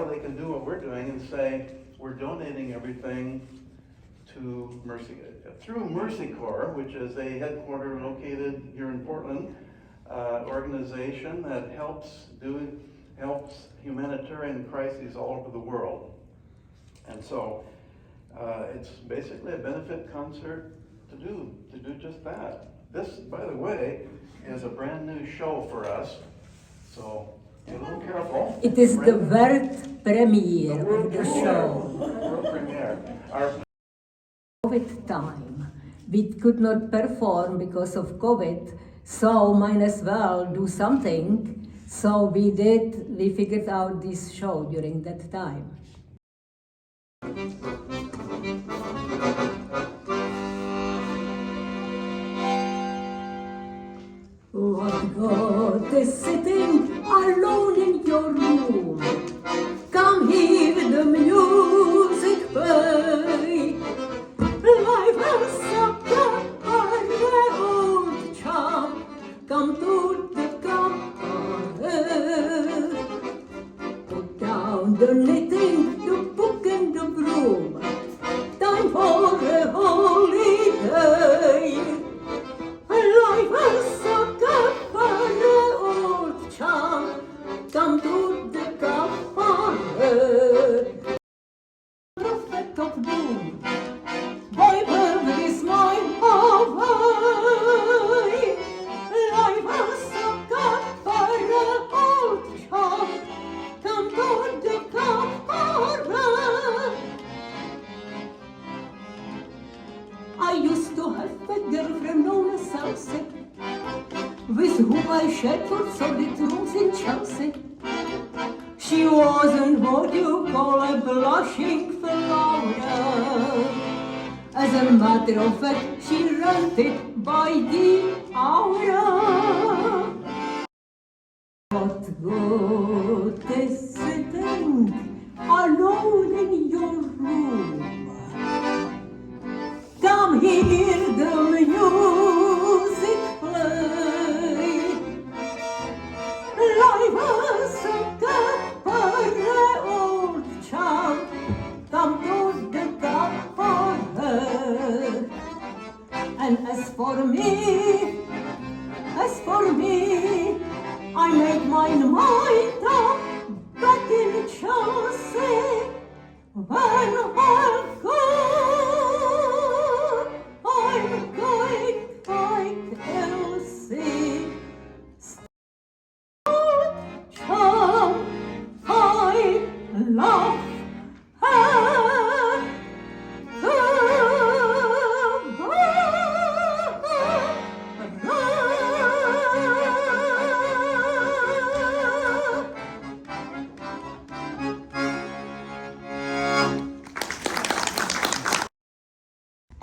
They can do what we're doing and say, we're donating everything to Mercy, through Mercy Corps, which is a headquarter located here in Portland, organization that helps humanitarian crises all over the world. And so it's basically a benefit concert to do just that. This, by the way, is a brand new show for us, so be a little careful. It is the world premiere of the show. World premiere. Our COVID time, we could not perform because of COVID, so might as well do something. So we figured out this show during that time. What God is sitting alone in your room? Come hear the music play. Life has sucked up our old charm. Come to the cabaret. Put down the knitting, the book and the broom. Time for a holiday. Life has sucked up our old charm. Come to the cabaret. Prophet of doom. Why this my away? Life has sucked up our old charm. Come to the cabaret. I used to have a girlfriend known as Elsie, with whom I shared for solid rooms in Chelsea. She wasn't what you call a blushing flower. As a matter of fact, she rented by the hour. What good is sitting alone in your room? Come hear the music play. Life has a cabaret old charm. Come to the cabaret. And as for me, I made my mind up back in Chelsea. When I'm going like Elsie. Charm, I love her.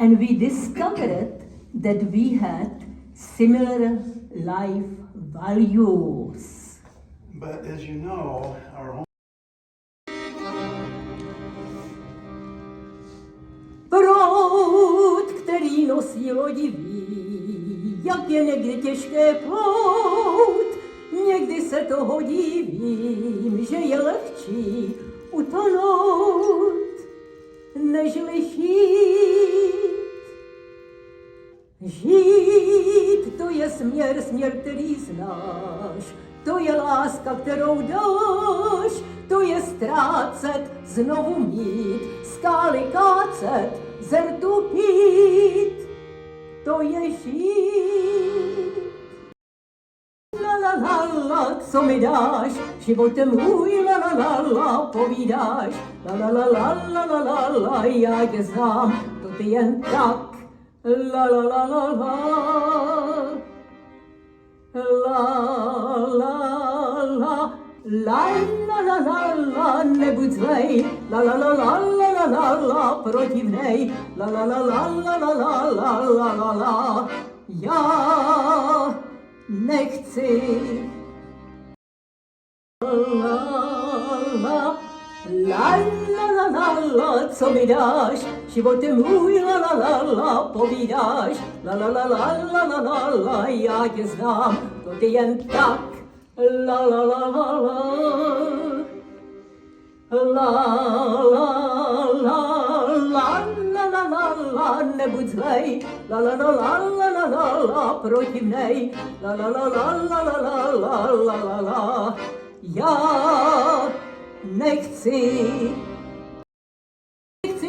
And we discovered that we had similar life values. But as you know, our home Proud, který nosí lodiví, jak je někdy těžké plout, někdy se toho divím, že je lehčí utonout, nežli žít. Žít, to je směr, který znáš, to je láska, kterou dáš, to je ztrácet, znovu mít, skály kácet, zrtu pít, to je žít. La la la la, co mi dáš, živote můj, la la la la, povídáš, la la la la la la la la, já tě znám, to ty jen tak, la la la la la, la la la, la la la la la, nebuď zlej, la la la la la la la la, protivnej, la la la la la la la la la la la, já nechci. La la la la la la, co mi dáš, živote můj, la la la la, povídáš, la la la la la la la la, já tě znám, to ty jen tak, la la la la la, La la la la la la la la, nebuď zlej, la la la la la la la la, protivnej, la la la la la la la la la la la. Já nechci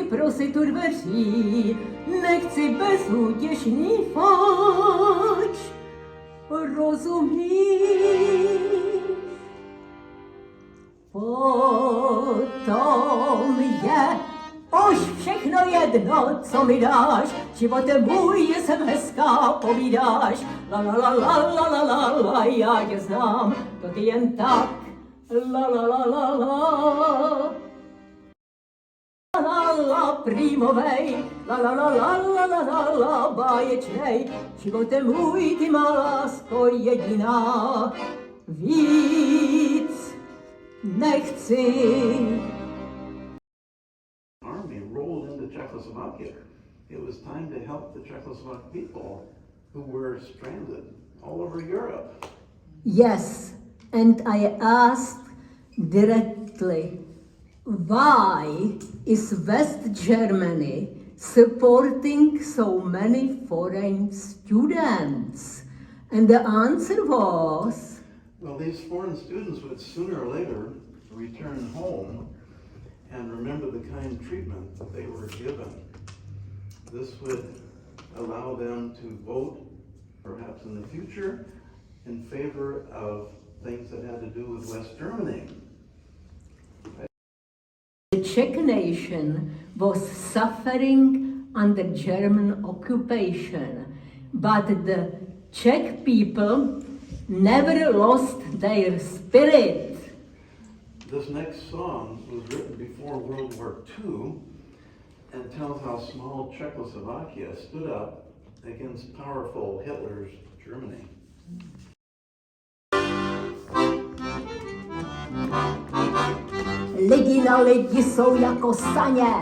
prosit u dveří, nechci bezútěšný fač, rozumíš? Potom je už všechno jedno, co mi dáš, životem můj jsem hezká, povídáš, la la la la la la la la, já tě znám, to ty jen tak, la la la la la. La la prímovej, la la la la la la la la báječnej, životem můj ty má lásko jediná, víc nechci. Army rolled into Czechoslovakia. It was time to help the Czechoslovak people who were stranded all over Europe. Yes, and I asked directly, why is West Germany supporting so many foreign students? And the answer was, Well, these foreign students would sooner or later return home and remember the kind treatment that they were given. This would allow them to vote, perhaps in the future, in favor of things that had to do with West Germany. the Czech nation was suffering under German occupation, but the Czech people never lost their spirit. This next song was written before World War II and tells how small Czechoslovakia stood up against powerful Hitler's Germany. Lidi na lidi jsou jako saně,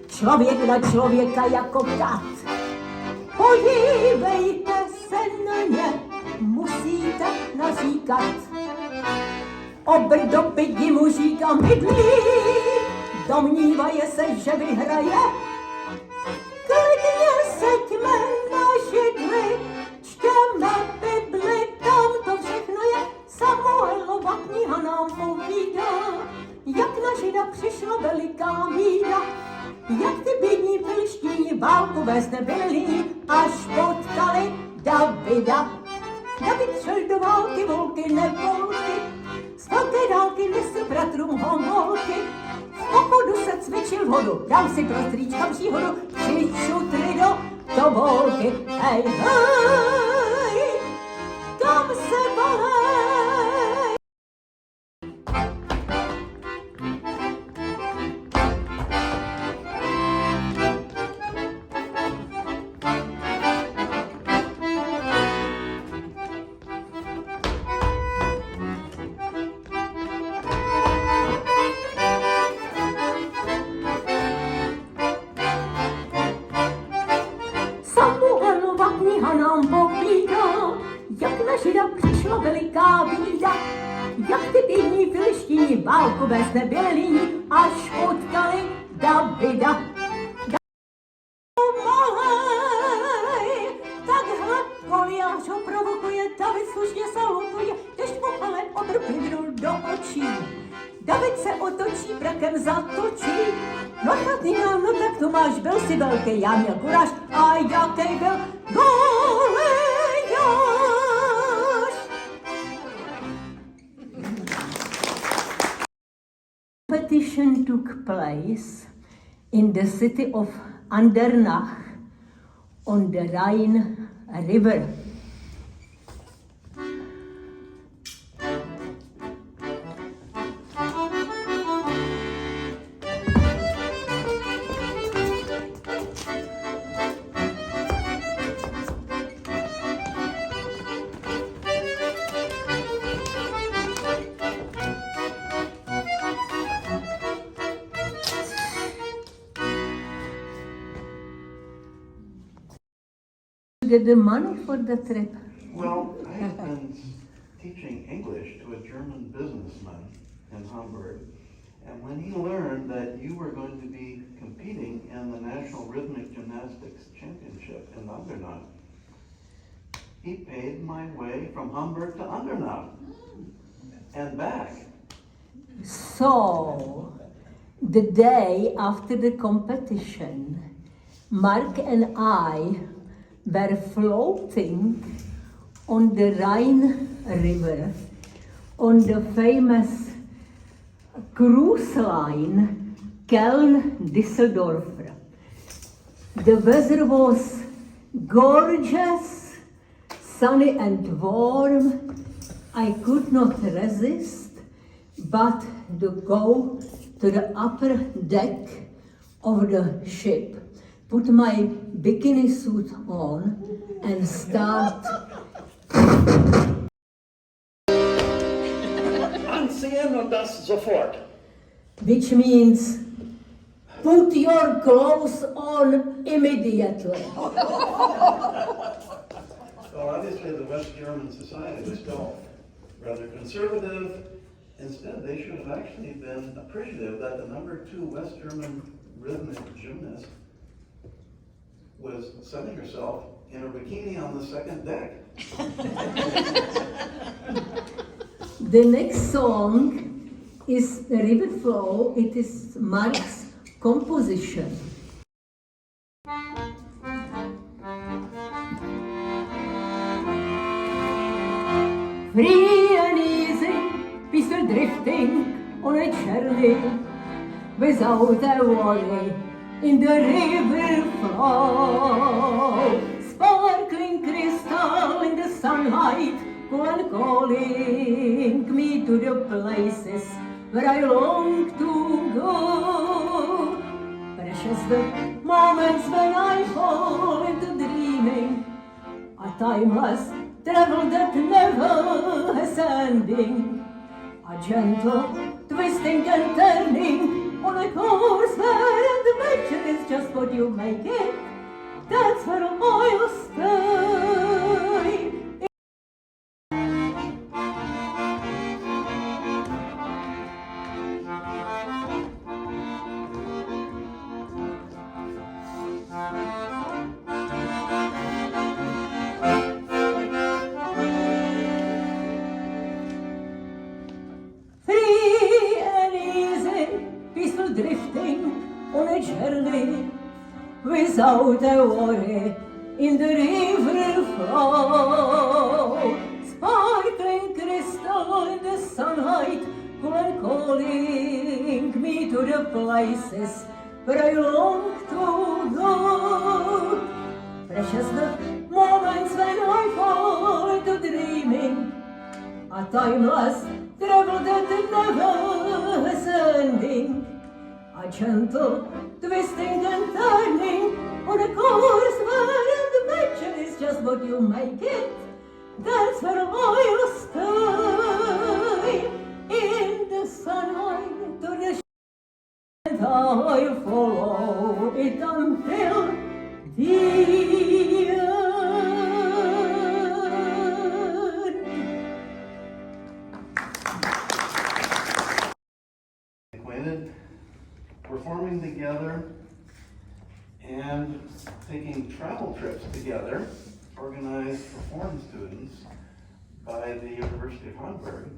člověk na člověka jako kat. Podívejte se na ně, musíte naříkat. Obr do pidi mu říká mydlí, domnívaje se, že vyhraje. Klidně seďme na židli, čtěme Bibli, tam to všechno je. Samuelova kniha nám povídá, jak na Žida přišla veliká bída, jak ty bídní Filištíni válku vést nebyli, až potkali Davida. David šel do války, volky nevolky, z velké dálky nesl bratrům homolky. V pochodu se cvičil vodu, dal si pro strýčka příhodu, přišutry do tobolky. Hej, hej, kam se balej? Samuelova kniha nám povídá, jak na Žida přišla veliká bída, jak ty bídní Filištíni válku vést nebyli, až potkali Davida. Malej, takhle Goliáš ho provokuje, David slušně salutuje, dešť popele odrpidnul do očí. David se otočí, brakem zatočí. No tak to máš, byl si velký, já měl kuráž, a jaký byl Goliáš. Competition took place in the city of Andernach on the Rhine River. Get the money for the trip. Well, I've been teaching English to a German businessman in Hamburg, And when he learned that you were going to be competing in the National Rhythmic Gymnastics Championship in Andernach, he paid my way from Hamburg to Andernach and back. So, the day after the competition, Mark and I were floating on the Rhine River on the famous cruise line Köln-Düsseldorf. The weather was gorgeous, sunny and warm. I could not resist but to go to the upper deck of the ship, put my bikini suit on and start. Anziehen und das sofort. Which means put your clothes on immediately. Well, obviously the West German society was still rather conservative. Instead, they should have actually been appreciative that the #2 West German rhythmic gymnast was sunning herself in a bikini on the second deck. The next song is the River Flow. It is Mark's composition. Free and easy, peaceful drifting on a journey without a worry in the river flow. Sparkling crystal in the sunlight, cool and calling me to the places where I long to go. Precious the moments when I fall into dreaming, a timeless travel that never has ending, a gentle twisting and turning on a course where adventure is just what you make it. That's where I'll stay. Free and easy, peaceful drifting on a journey without a worry in the river flow. Sparkling crystal in the sunlight, cool and calling me to the places where I long to go. Precious the moments when I fall into dreaming, a timeless travel that never has ending, a gentle twisting and turning on a course where adventure is just what you make it. That's where I'll stay in the sunlight to the and I'll follow it until the end. Acquainted, performing together, and taking travel trips together, organized for foreign students by the University of Hamburg.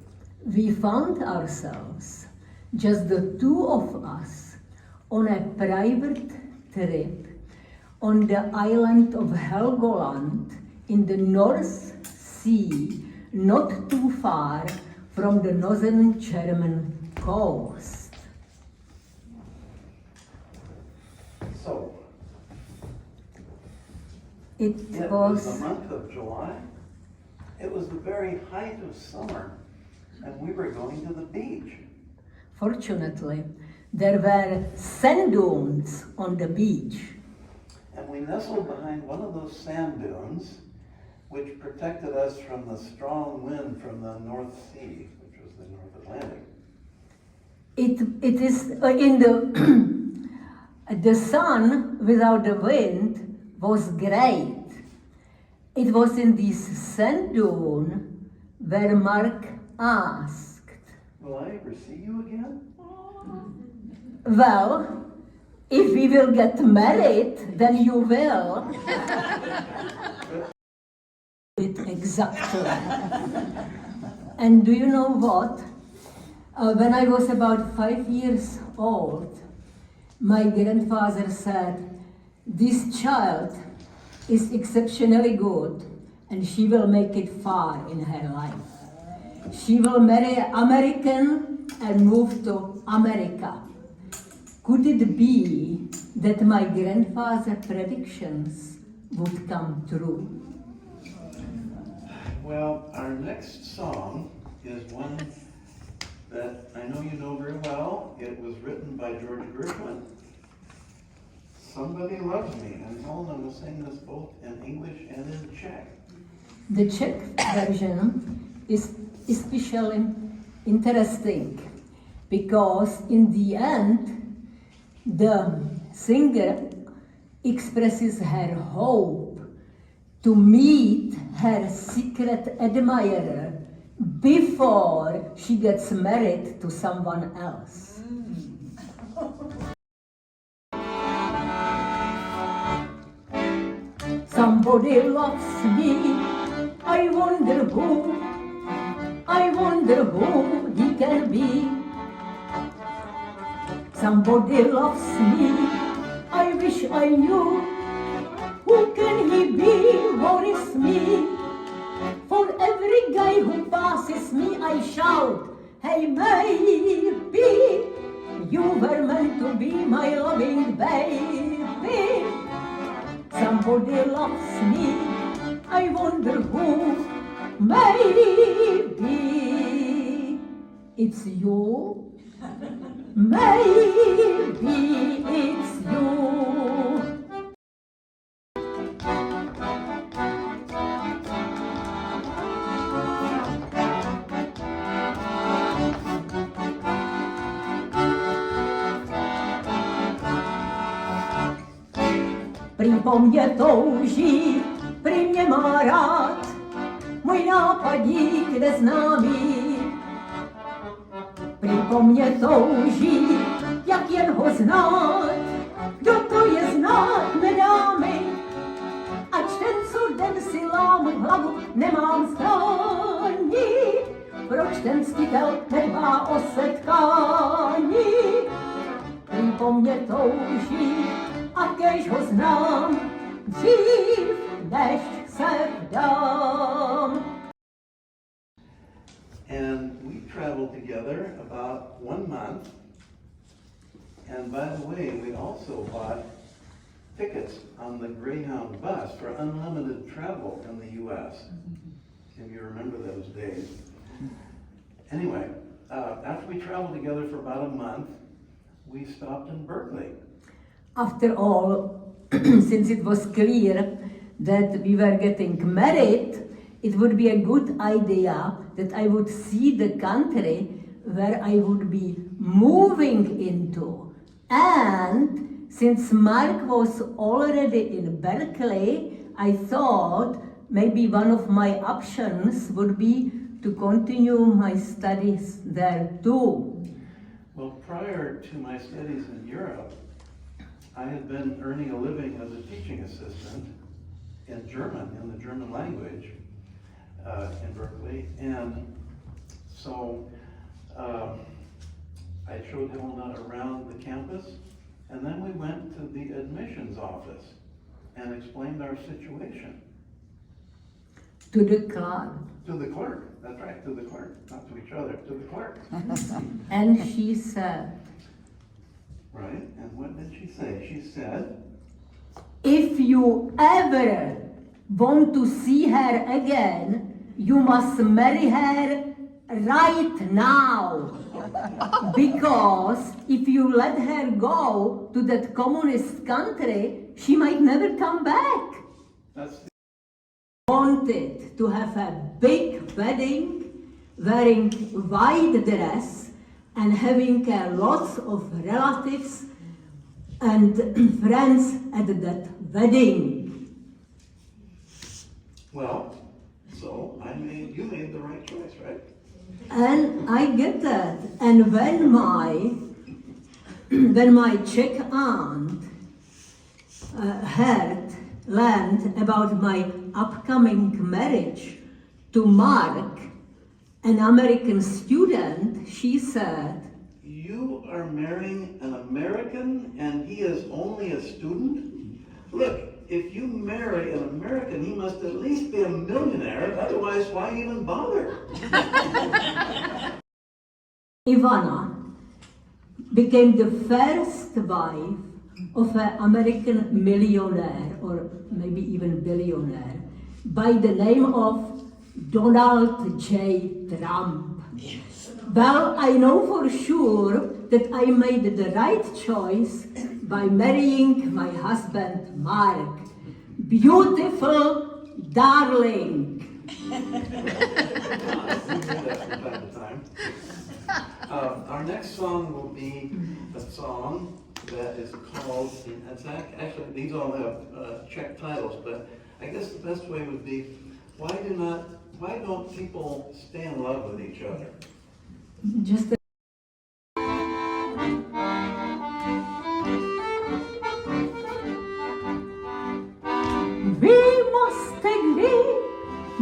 We found ourselves, just the two of us, on a private trip on the island of Helgoland in the North Sea, not too far from the northern German coast. So, It it was the month of July. It was the very height of summer, and we were going to the beach. Fortunately, there were sand dunes on the beach. And we nestled behind one of those sand dunes, which protected us from the strong wind from the North Sea, which was the North Atlantic. It is in the sun without the wind was great. It was in this sand dune where Mark asked, Will I ever see you again? Well, if we will get married, then you will. It exactly. And do you know what? When I was about 5 years old, my grandfather said, "This child is exceptionally good and she will make it far in her life. She will marry an American and move to America." Could it be that my grandfather's predictions would come true? Well, our next song is one that I know you know very well. It was written by George Gershwin. Somebody Loves Me, and Helena will sing this both in English and in Czech. The Czech version is especially interesting because in the end, the singer expresses her hope to meet her secret admirer before she gets married to someone else. Somebody loves me, I wonder who he can be. Somebody loves me, I wish I knew. Who can he be, worries me? For every guy who passes me, I shout, "Hey, maybe you were meant to be my loving baby." Somebody loves me, I wonder who. Maybe it's you. Maybe it's you. Prý po mně touží, prý mě má rád, můj nápadník neznámý. Prý po mně touží, jak jen ho znát, kdo to je znát, nedá mi. Ač ten, co den si lámu hlavu, nemám stání. Proč ten ctitel nedbá o setkání? Prý po mně touží, a kéž ho znám, dřív než se vdám. And we traveled together about 1 month. And by the way, we also bought tickets on the Greyhound bus for unlimited travel in the U.S. If you remember those days. Anyway, after we traveled together for about a month, we stopped in Berkeley. After all, since it was clear that we were getting married, it would be a good idea that I would see the country where I would be moving into. And since Mark was already in Berkeley, I thought maybe one of my options would be to continue my studies there too. Well, prior to my studies in Europe, I had been earning a living as a teaching assistant in German, in the German language, in Berkeley. And so I showed Helena around the campus, and then we went to the admissions office and explained our situation. To the clerk. To the clerk, that's right, to the clerk, not to each other, to the clerk. And she said, Right, and what did she say? She said, "If you ever want to see her again, you must marry her right now. Because if you let her go to that communist country, she might never come back." that's Wanted to have a big wedding, wearing white dress, and having lots of relatives and friends at that wedding. well, so you made the right choice, right? And I get that. And when my when my Czech aunt learned about my upcoming marriage to Mark, an American student, she said, You are marrying an American and he is only a student? Look, if you marry an American, he must at least be a millionaire, otherwise why even bother? Ivana became the first wife of an American millionaire, or maybe even billionaire, by the name of Donald J. Trump. Yes. Well, I know for sure that I made the right choice by marrying my husband, Mark. Beautiful darling. That's from time to time. Our next song will be a song that is called, actually these all have Czech titles, but I guess the best way would be, why don't people stay in love with each other? Just a We must agree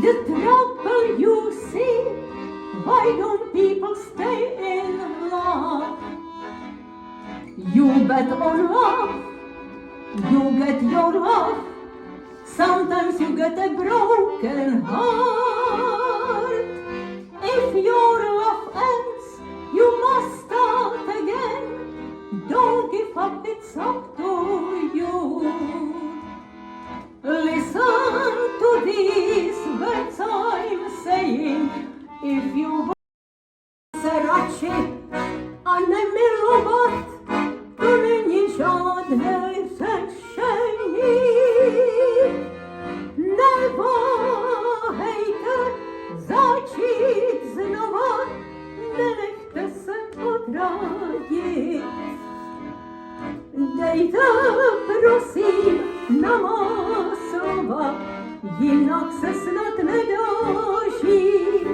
the trouble you see. Why don't people stay in love? You bet on love, you get your love. Sometimes you get a broken heart. If your love ends, you must start again. Don't give up, it's up to you. Listen to these words I'm saying. If you want se radši a nemilovat, to není žádné řešení. Neváhejte začít znova, nenechte se odradit. Dejte prosím na má slova, jinak se snad nedá žít.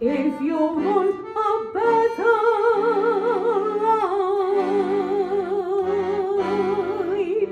If you want a better life.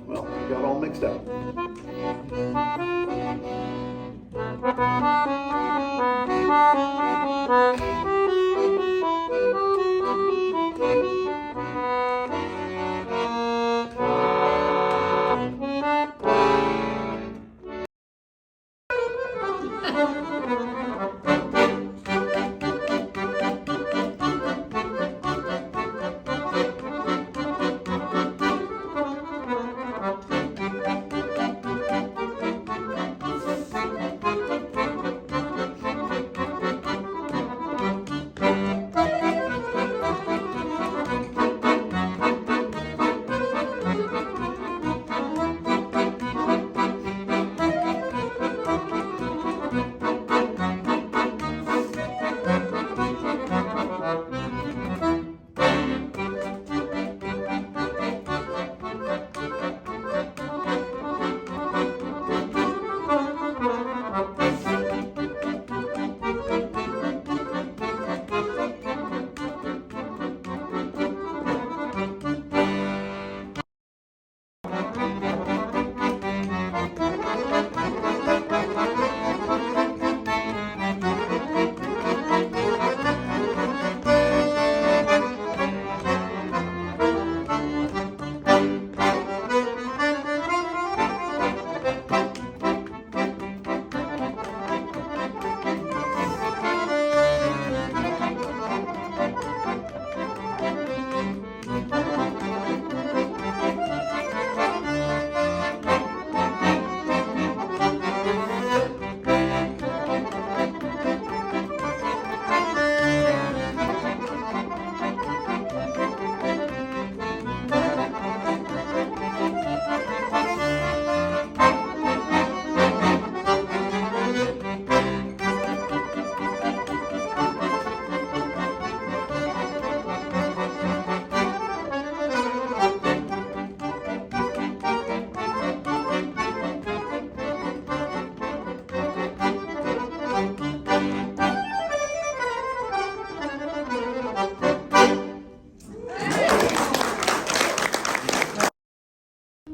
Well, you got all mixed up.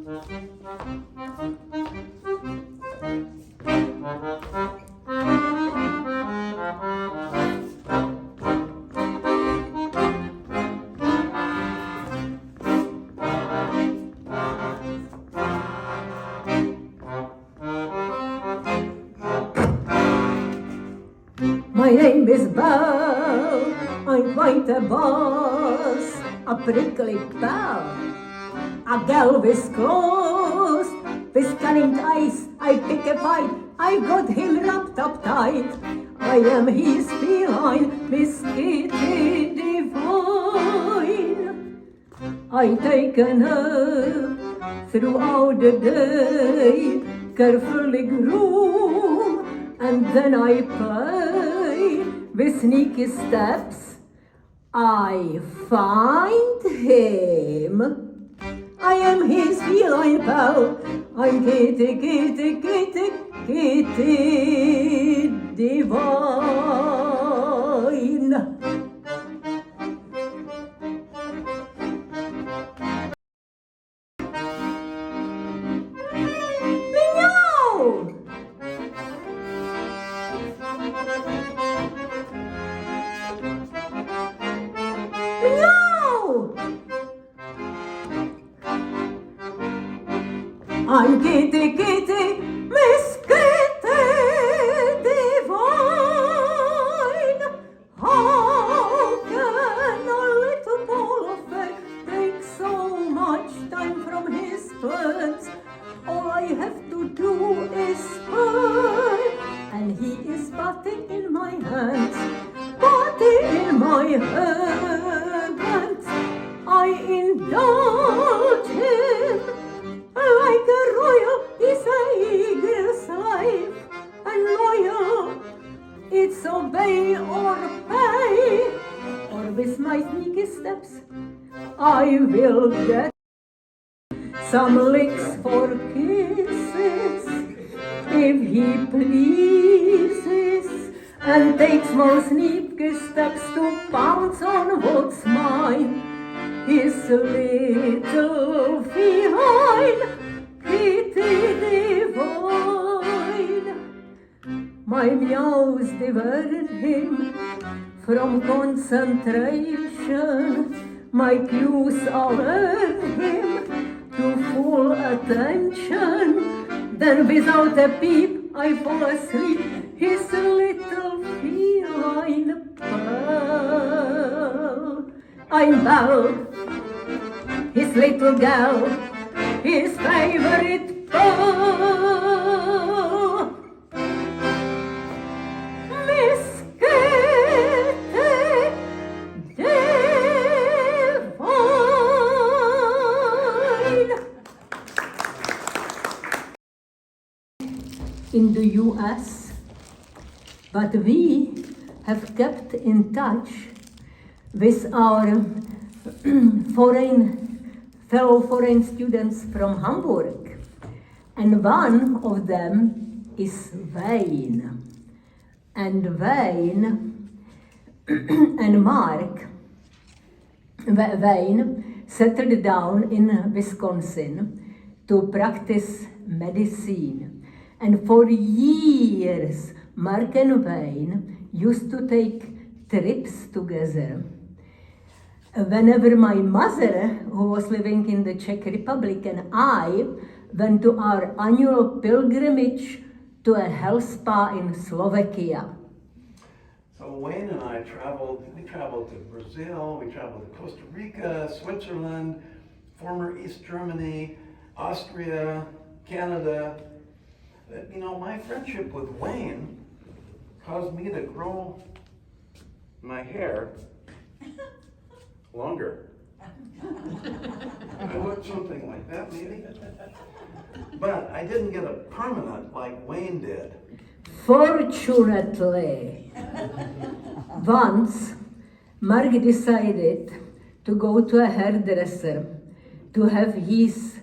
My name is Belle, I'm quite a boss, a prickly belle, a gal with claws, with cunning eyes, I pick a fight, I got him wrapped up tight. I am his feline, Miss Kitty Divine. I taken her throughout the day, carefully groom, and then I play with sneaky steps. I find him. I am his feline pal. I'm Kitty, Kitty, Kitty, Kitty Divine. I'm Kitty, Kitty, Miss Kitty Divine. How can a little ball of fat take so much time from his plans? All I have to do is spur, and he is batting in my hands, batting in my hands. I indulge him like a royal, he's a eagle's life, and loyal, it's obey or pay, or with my sneaky steps, I will get some licks for kisses, if he pleases, and takes more sneaky steps to pounce on what's mine. His little feline, Kitty Divine. My meows diverted him from concentration. My cues alert him to full attention. Then without a peep, I fall asleep. His little feline pearl. I'm Belle, his little gal, his favorite girl. Miss Kitty Divine. In the US, but we have kept in touch with our fellow foreign students from Hamburg, and one of them is Wayne. And Wayne and Mark, Wayne settled down in Wisconsin to practice medicine. And for years, Mark and Wayne used to take trips together. Whenever my mother, who was living in the Czech Republic, and I went to our annual pilgrimage to a health spa in Slovakia. So Wayne and I traveled to Brazil, we traveled to Costa Rica, Switzerland, former East Germany, Austria, Canada. You know, my friendship with Wayne caused me to grow my hair longer. I look something like that, maybe. But I didn't get a permanent like Wayne did. Fortunately, once Mark decided to go to a hairdresser to have his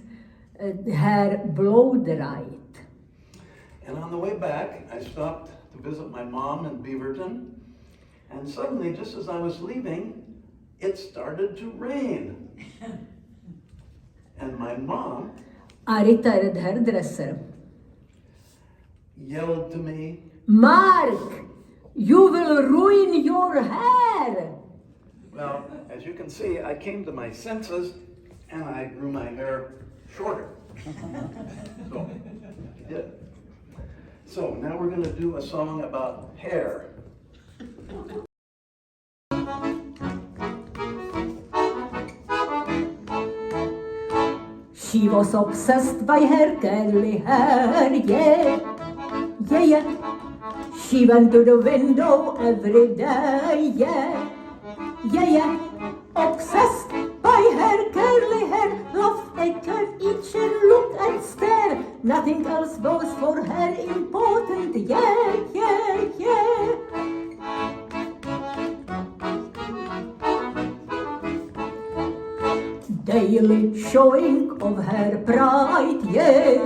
hair blow dried. And on the way back, I stopped to visit my mom in Beaverton, and suddenly, just as I was leaving, it started to rain. And my mom a retired hairdresser. yelled to me, Mark, you will ruin your hair. well, as you can see, I came to my senses and I grew my hair shorter. So, I did. So now we're going to do a song about hair. She was obsessed by her curly hair, yeah, yeah, yeah. She went to the window every day, yeah, yeah, yeah. Obsessed by her curly hair, loved a curve each and look and stare. Nothing else was for her important, yeah, yeah, yeah. Daily showing of her pride, yeah,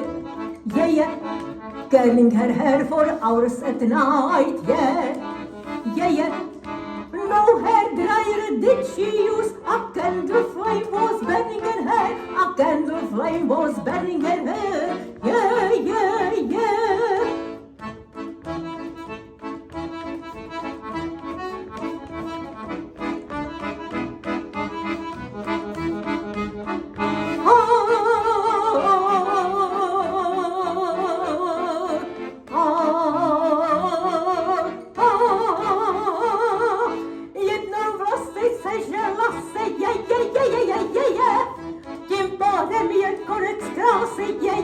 yeah, yeah. Curling her hair for hours at night, yeah, yeah, yeah. No hair dryer did she use, a candle flame was burning her hair, a candle flame was burning her hair, yeah, yeah, yeah. Jednou vlasy sežela se, je. Tím pádem je konec krásy, je.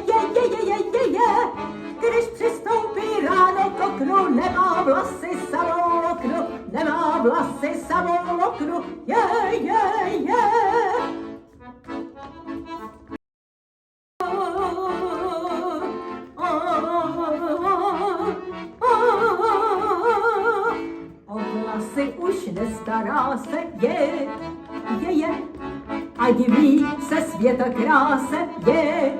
Když přistoupí ráno k oknu, nemá vlasy samou oknu, nemá vlasy samou oknu, je. O vlasy už nestará se, je. A diví se světa kráse, je.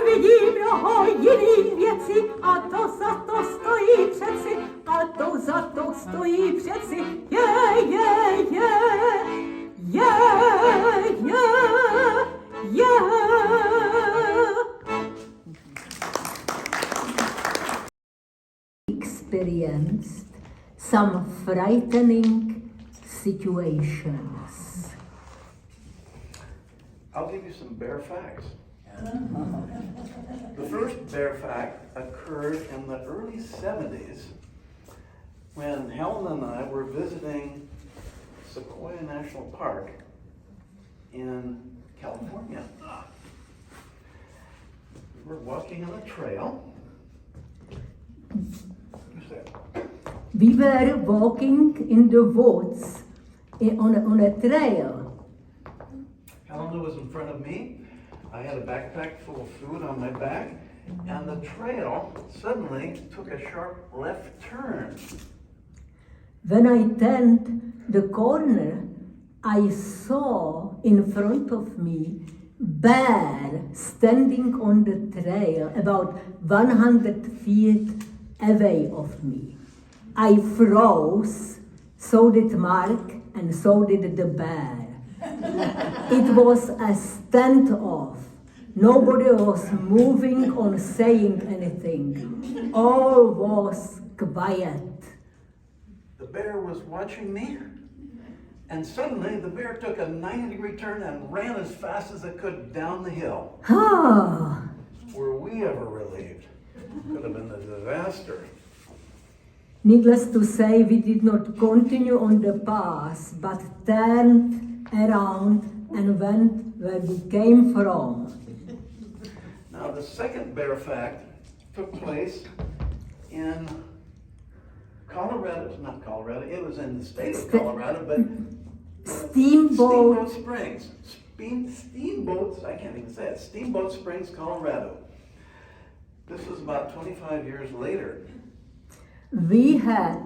Vidí mnoho jiných věcí a to za to stojí přeci, a to za to stojí přeci, je. Experienced some frightening situations. I'll give you some bare facts. The first bare fact occurred in the early 70s when Helen and I were visiting Sequoia National Park in California. We were walking on a trail. Who's that? We were walking in the woods on a trail. Helen was in front of me. I had a backpack full of food on my back, and the trail suddenly took a sharp left turn. When I turned the corner, I saw in front of me bear standing on the trail about 100 feet away of me. I froze, so did Mark, and so did the bear. It was a standoff. Nobody was moving or saying anything. All was quiet. The bear was watching me, and suddenly the bear took a 90-degree turn and ran as fast as it could down the hill. Ah, Were we ever relieved? Could have been a disaster. needless to say, we did not continue on the path, but turned around and went where we came from. Now, the second bear fact took place in Colorado. Not Colorado, it was in the state of Colorado, but Steamboat. Springs. Steamboats, I can't even say it. Steamboat Springs, Colorado. This was about 25 years later. We had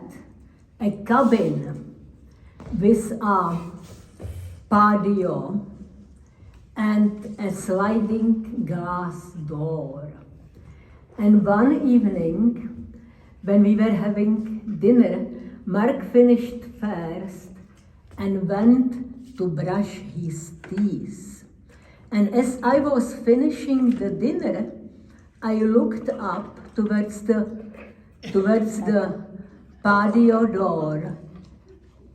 a cabin with a patio and a sliding glass door. And one evening, when we were having dinner, Mark finished first and went to brush his teeth. And as I was finishing the dinner, I looked up towards the patio door,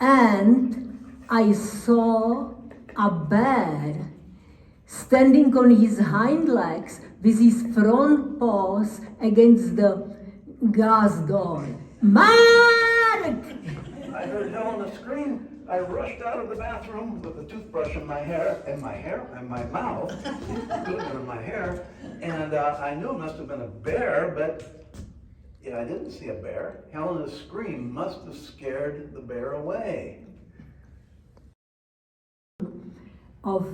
and I saw a bear standing on his hind legs with his front paws against the gas door. Mark! I heard Helena scream. I rushed out of the bathroom with a toothbrush in my hair, and my mouth, putting it in my hair, and I knew it must have been a bear, but I didn't see a bear. Helena's scream must have scared the bear away. Of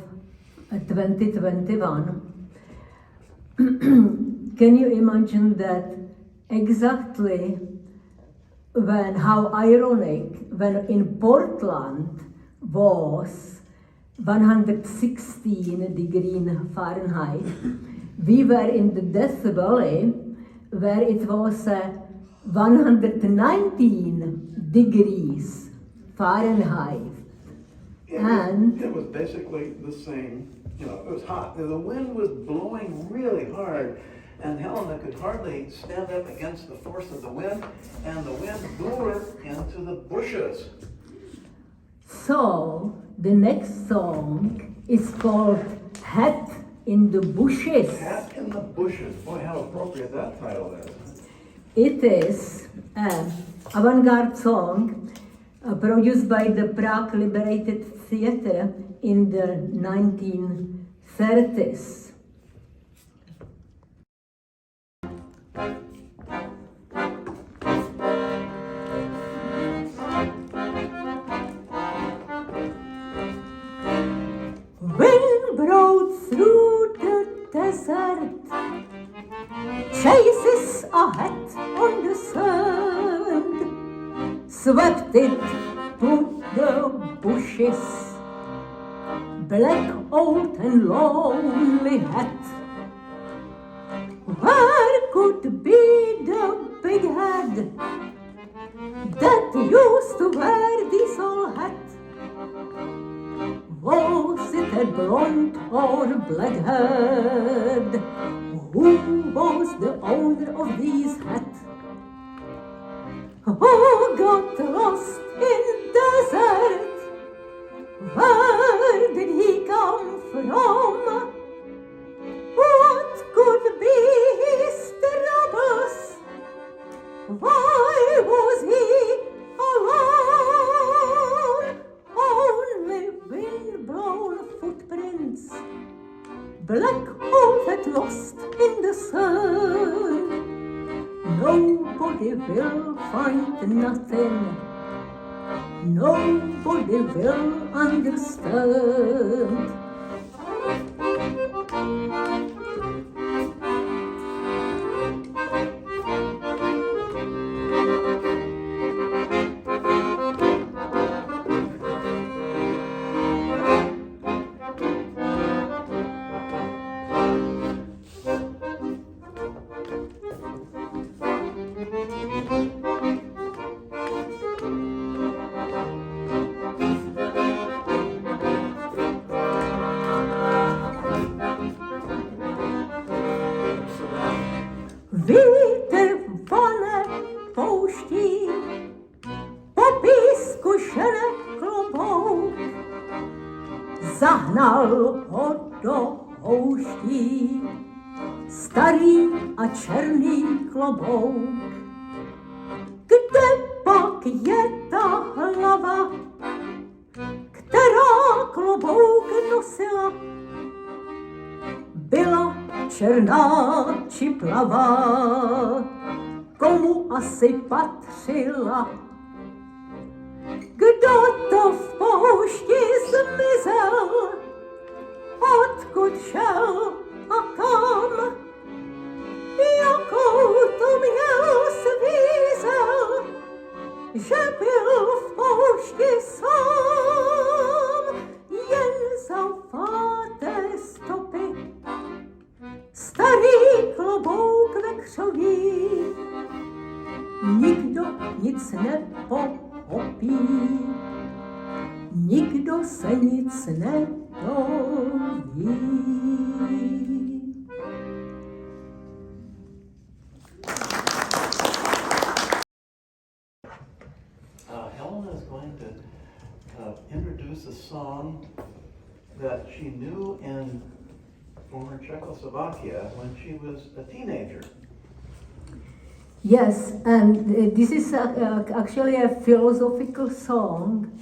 2021, can you imagine that exactly how ironic when in Portland was 116 degrees Fahrenheit, we were in the Death Valley where it was 119 degrees Fahrenheit. And it was basically the same, it was hot. The wind was blowing really hard, and Helena could hardly stand up against the force of the wind, and the wind blew her into the bushes. So, the next song is called Hat in the Bushes. Hat in the Bushes. Boy, how appropriate that title is. It is an avant-garde song produced by the Prague Liberated Theatre in the 1930s. Wind broke through the desert, chases a hat on the sand, swept it to the bushes, black old and lonely hat. Where could be the big head that used to wear this old hat? Was it a blonde or black head? Who was the owner of this hat? Who got lost in desert? Where did he come from? What could be his troubles? Why was he alone? Only wind-blown footprints, black hole that lost in the sun. Nobody will find nothing, nobody will understand. Vítr vane pouští, po písku šere klobouk, zahnal ho do houští, starý a černý klobouk. Kde pak je ta hlava, která klobouk nosila? Byla černá či plavá, komu asi patřila? Kdo to v poušti zmizel, odkud šel a kam? Jakou to měl svízel, že byl v poušti sám, jen zaufáté stopy, starý klobouk ve křoví. Nikdo nic nepochopí, nikdo se nic nedoví. that she knew in former Czechoslovakia when she was a teenager. Yes, and this is actually a philosophical song.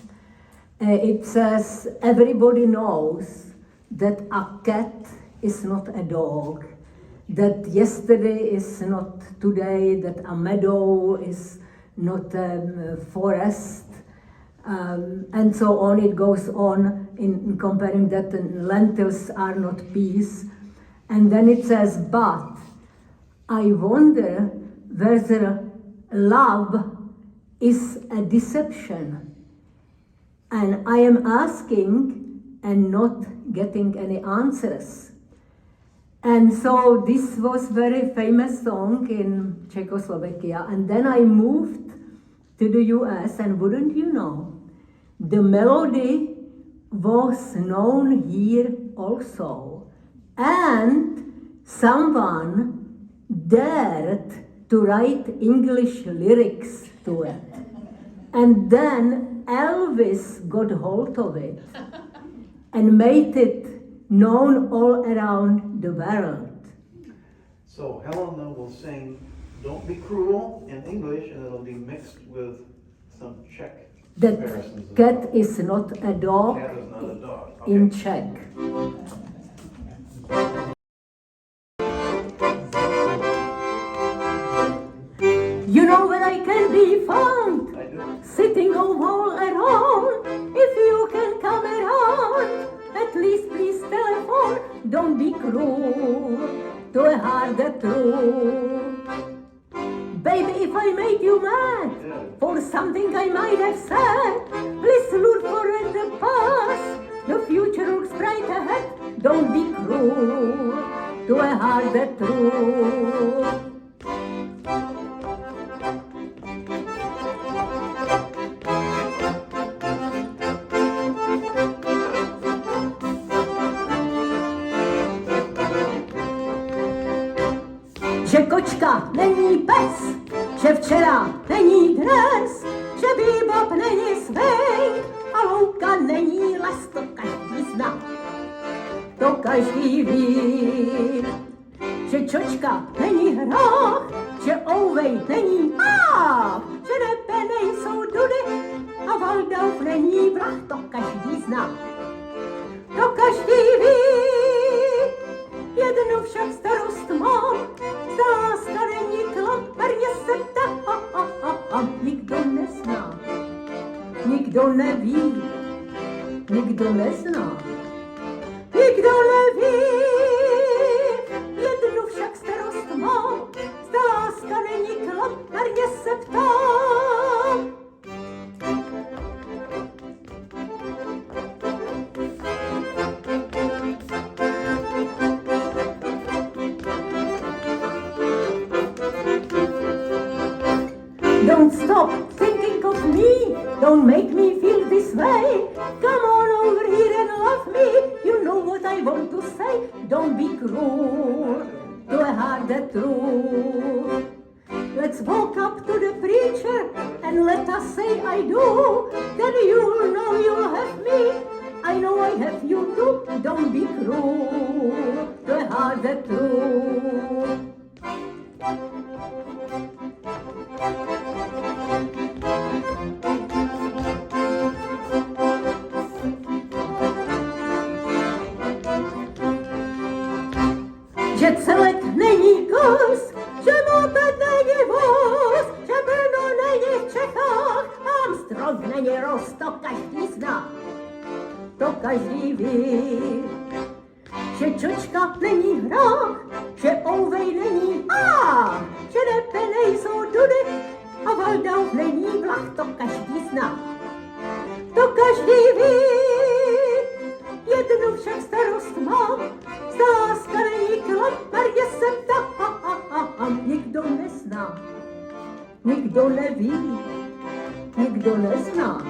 It says, everybody knows that a cat is not a dog, that yesterday is not today, that a meadow is not a forest, and so on. It goes on in comparing that lentils are not peas. And then it says, but I wonder whether love is a deception. And I am asking and not getting any answers. And so this was very famous song in Czechoslovakia. And then I moved to the US, and wouldn't you know, the melody was known here also. And someone dared to write English lyrics to it. And then Elvis got hold of it and made it known all around the world. So Helena will sing Don't Be Cruel in English, and it'll be mixed with some Czech comparisons. That cat is not a dog, Cat is not a dog. Okay. in Czech. You know where I can be found? I do. Sitting home all alone. If you can come around, at least please telephone. Don't be cruel to a heart that true. Baby, if I made you mad for something I might have said, please look for in the past. The future looks bright ahead. Don't be cruel to a heart that true. Že kočka není pes, že včera není dnes, že bebop není swing a louka není les, to každý zná, to každý ví. Že čočka není hrách, že ouvej není ách, že nepe nejsou dudy a Waldorf není vlach, to každý zná, to každý ví. Jednu však starost mám, láska není klam, marně se ptám, nikdo nezná, nikdo neví, nikdo nezná, nikdo neví. Jednu však starost mám, láska není klam, marně se ptám. Don't stop thinking of me, don't make me feel this way. Come on over here and love me, you know what I want to say. Don't be cruel to a heart that true. Let's walk up to the preacher and let us say I do. Then you'll know you'll have me, I know I have you too. Don't be cruel to a heart that true. Že celek není kus, že moped není vůz, že Brno není v Čechách, Armstrong není Rus, to každý zná, to každý ví. Že čočka není hrách, že ouvej není ách, že nepe nejsou dudy a Waldorf není vlach, to každý zná, to každý ví. Jednu však starost mám, láska není klam, marně se ptám, nikdo nezná, nikdo neví, nikdo nezná.